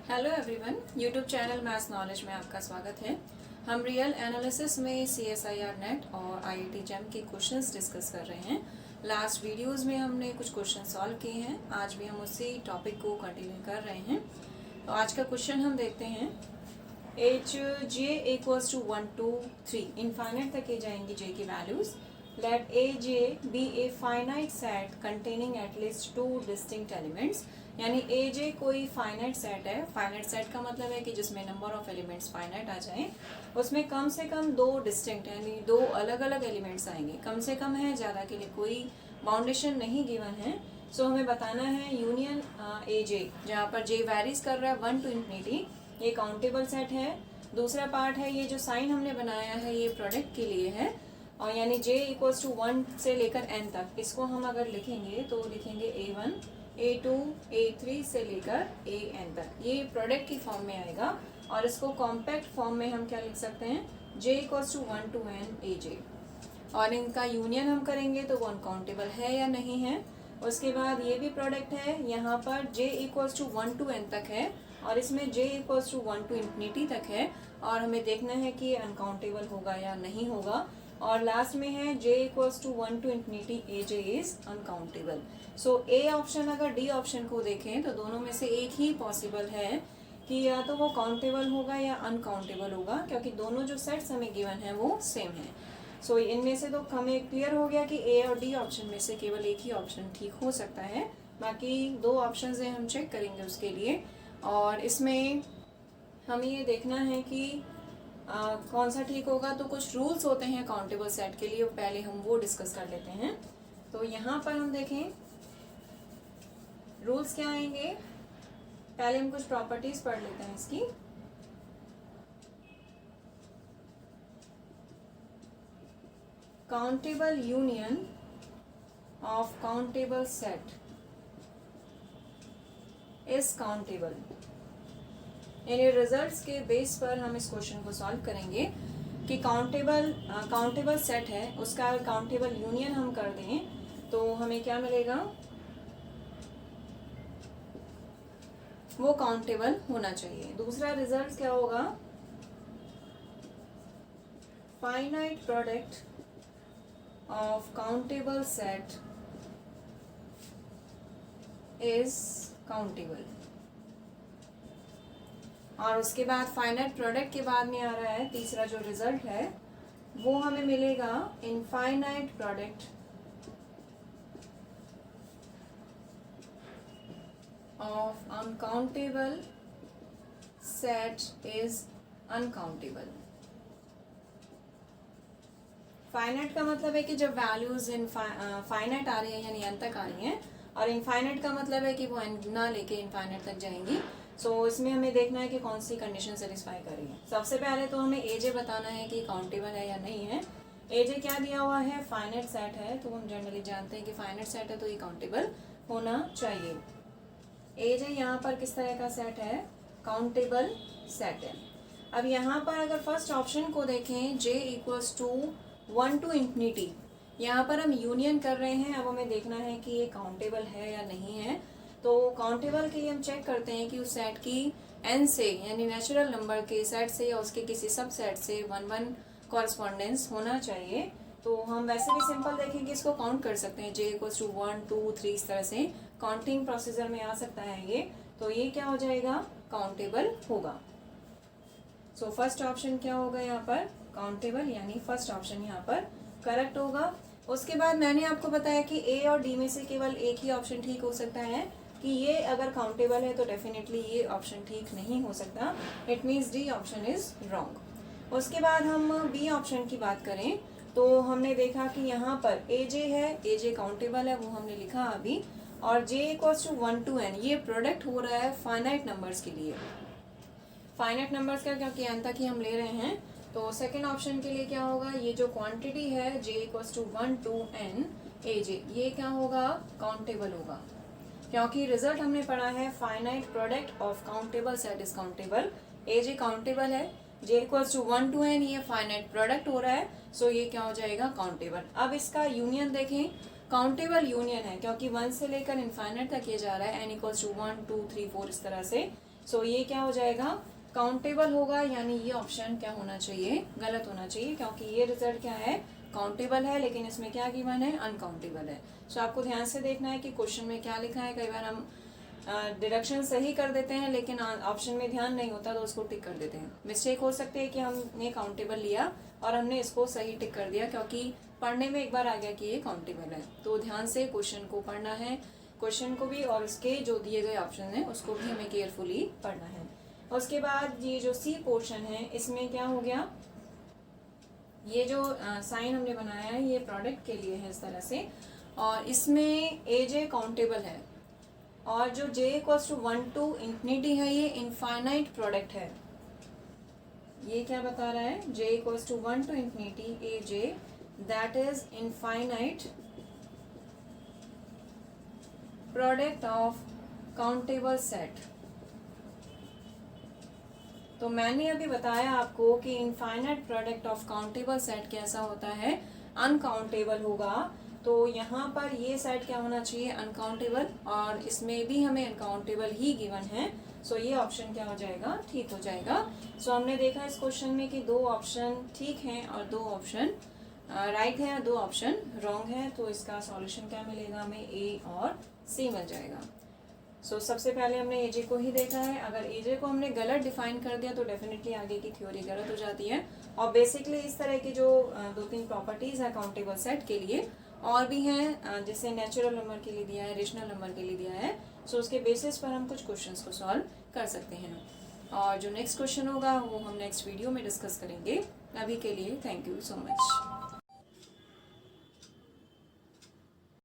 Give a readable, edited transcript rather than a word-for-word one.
Hello everyone, YouTube channel maths knowledge में आपका स्वागत है। हम रियल एनालिसिस में CSIR नेट और IIT जेम के क्वेश्चंस डिस्कस कर रहे हैं। लास्ट वीडियोस में हमने कुछ क्वेश्चन सॉल्व किए हैं, आज भी हम उसी टॉपिक को कंटिन्यू कर रहे हैं। तो आज का क्वेश्चन हम देखते हैं। As j equals to 1 to 3, infinite तक ये जाएंगी जे की values. Let A j be a finite set containing at least 2 distinct elements, यानी ए जे कोई फाइनाइट सेट है। फाइनाइट सेट का मतलब है कि जिसमें नंबर ऑफ एलिमेंट्स फाइनाइट आ जाएं, उसमें कम से कम 2 डिस्टिंक्ट यानी 2 अलग अलग एलिमेंट्स आएंगे। कम से कम है, ज़्यादा के लिए कोई बाउंडेशन नहीं गिवन है। सो हमें बताना है यूनियन ए जे, जहाँ पर जे वेरीज कर रहा है 1 to infinity, ये काउंटेबल सेट है। दूसरा पार्ट है ये जो साइन हमने बनाया है ये प्रोडक्ट के लिए है, और यानी j इक्वल्स टू 1 से लेकर n तक। इसको हम अगर लिखेंगे तो लिखेंगे A1 A2 A3 से लेकर AN तक, ये प्रोडक्ट की फॉर्म में आएगा। और इसको कॉम्पैक्ट फॉर्म में हम क्या लिख सकते हैं, j equals to 1 to n AJ। और इनका यूनियन हम करेंगे तो वो अनकाउंटेबल है या नहीं है। उसके बाद ये भी प्रोडक्ट है, यहाँ पर j equals to 1 to n तक है और इसमें j equals to 1 to infinity तक है, और हमें देखना है कि ये अनकाउंटेबल होगा या नहीं होगा। और लास्ट में है j equals to 1 to infinity AJ is uncountable. So A option अगर डी ऑप्शन को देखें तो दोनों में से एक ही पॉसिबल है कि या तो वो काउंटेबल होगा या अनकाउंटेबल होगा, क्योंकि दोनों जो सेट्स हमें गिवन है वो सेम है। सो इनमें से तो हमें क्लियर हो गया कि ए और डी ऑप्शन में से केवल एक ही ऑप्शन ठीक हो सकता है, बाकी 2 ऑप्शंस हैं हम चेक करेंगे उसके लिए। और इसमें हमें ये देखना है कि कौन सा ठीक होगा। तो कुछ रूल्स होते हैं काउंटेबल सेट के लिए, पहले हम वो डिस्कस कर लेते हैं। तो यहाँ पर हम देखें रूल्स क्या आएंगे। पहले हम कुछ प्रॉपर्टीज पढ़ लेते हैं इसकी। Countable union of countable set is countable. यानी रिजल्ट्स के बेस पर हम इस क्वेश्चन को सॉल्व करेंगे कि काउंटेबल सेट है, उसका काउंटेबल यूनियन हम कर दें तो हमें क्या मिलेगा, वो काउंटेबल होना चाहिए। दूसरा रिजल्ट क्या होगा, finite product of countable set is countable. और उसके बाद फाइनाइट प्रोडक्ट के बाद में आ रहा है तीसरा जो रिजल्ट है, वो हमें मिलेगा infinite product of uncountable set is uncountable. Finite का मतलब है कि जब वैल्यूज फाइनाइट आ रही है यानी n तक आ रही हैं, और इनफाइनाइट का मतलब है कि वो n ना लेके इनफाइनाइट तक जाएंगी। सो इसमें हमें देखना है कि कौन सी कंडीशन सेटिस्फाई कर रही है। सबसे पहले तो हमें एजे बताना है कि काउंटेबल है या नहीं है। एजे क्या दिया हुआ है, फाइनाइट सेट है, तो हम जनरली जानते हैं कि फाइनाइट सेट है तो ये काउंटेबल होना चाहिए। एजे यहाँ पर किस तरह का सेट है, काउंटेबल सेट है। अब यहाँ पर अगर फर्स्ट ऑप्शन को देखें जे इक्वल्स टू 1 to infinity, यहाँ पर हम यूनियन कर रहे हैं। अब हमें देखना है कि ये काउंटेबल है या नहीं है। तो काउंटेबल के लिए हम चेक करते हैं कि उस सेट की n से यानी नेचुरल नंबर के सेट से या उसके किसी सब सेट से 1 कॉरस्पॉन्डेंस होना चाहिए। तो हम वैसे भी सिंपल देखें कि इसको काउंट कर सकते हैं, j इक्वल्स टू 1 2 3 इस तरह से काउंटिंग प्रोसीजर में आ सकता है ये। तो ये क्या हो जाएगा, काउंटेबल होगा। सो फर्स्ट ऑप्शन क्या होगा यहाँ पर, काउंटेबल, यानी फर्स्ट ऑप्शन यहाँ पर करेक्ट होगा। उसके बाद मैंने आपको बताया कि ए और डी में से केवल एक ही ऑप्शन ठीक हो सकता है, कि ये अगर काउंटेबल है तो डेफिनेटली ये ऑप्शन ठीक नहीं हो सकता, it means D option is wrong. उसके बाद हम बी ऑप्शन की बात करें तो हमने देखा कि यहाँ पर ए जे है, ए जे काउंटेबल है, वो हमने लिखा अभी, और जे इक्वल्स टू 1 to n, ये प्रोडक्ट हो रहा है फाइनाइट नंबर्स के लिए। फाइनाइट नंबर्स का क्योंकि n तक ही हम ले रहे हैं, तो सेकेंड ऑप्शन के लिए क्या होगा, ये जो क्वांटिटी है j equals to 1 to n AJ, ये क्या होगा, काउंटेबल होगा, क्योंकि रिजल्ट हमने पढ़ा है finite product of countable set is countable. AJ countable है, j equals to 1 to n, ये फाइनाइट प्रोडक्ट हो रहा है, सो ये क्या हो जाएगा, काउंटेबल। अब इसका यूनियन देखें, काउंटेबल यूनियन है क्योंकि 1 से लेकर इनफाइनाइट तक ये जा रहा है, n इक्वल्स टू 1 2 3 4 इस तरह से। सो ये क्या हो जाएगा, काउंटेबल होगा, यानी ये ऑप्शन क्या होना चाहिए, गलत होना चाहिए, क्योंकि ये रिजल्ट क्या है, काउंटेबल है, लेकिन इसमें क्या गिवन है, अनकाउंटेबल है। सो आपको ध्यान से देखना है कि क्वेश्चन में क्या लिखा है। कई बार हम डिडक्शन सही कर देते हैं लेकिन ऑप्शन में ध्यान नहीं होता तो उसको टिक कर देते हैं। मिस्टेक हो सकती है कि हमने काउंटेबल लिया और हमने इसको सही टिक कर दिया, क्योंकि पढ़ने में एक बार आ गया कि ये काउंटेबल है। तो ध्यान से क्वेश्चन को पढ़ना है, क्वेश्चन को भी और उसके जो दिए गए ऑप्शन है उसको भी हमें केयरफुली पढ़ना है। उसके बाद ये जो सी पोर्शन है, इसमें क्या हो गया, ये जो साइन हमने बनाया है ये प्रोडक्ट के लिए है इस तरह से, और इसमें ए जे काउंटेबल है, और जो j equals to 1 to infinity है ये इनफाइनाइट प्रोडक्ट है। ये क्या बता रहा है, j equals to 1 to infinity A j that is infinite product of countable set. तो मैंने अभी बताया आपको कि infinite product of countable set कैसा होता है, अनकाउंटेबल होगा। तो यहाँ पर ये सेट क्या होना चाहिए, अनकाउंटेबल, और इसमें भी हमें अनकाउंटेबल ही गिवन है। सो ये ऑप्शन क्या हो जाएगा, ठीक हो जाएगा। सो हमने देखा इस क्वेश्चन में कि 2 ऑप्शन ठीक हैं और 2 ऑप्शन राइट हैं और 2 ऑप्शन रॉन्ग है। तो इसका सॉल्यूशन क्या मिलेगा, हमें ए और सी मिल जाएगा। सो सबसे पहले हमने एजे को ही देखा है। अगर एजे को हमने गलत डिफाइन कर दिया तो डेफिनेटली आगे की थ्योरी गलत हो जाती है। और बेसिकली इस तरह की जो 2-3 प्रॉपर्टीज है काउंटेबल सेट के लिए और भी हैं, जैसे नेचुरल नंबर के लिए दिया है, रेशनल नंबर के लिए दिया है। सो उसके बेसिस पर हम कुछ क्वेश्चंस को सॉल्व कर सकते हैं, और जो नेक्स्ट क्वेश्चन होगा वो हम नेक्स्ट वीडियो में डिस्कस करेंगे। अभी के लिए थैंक यू सो मच।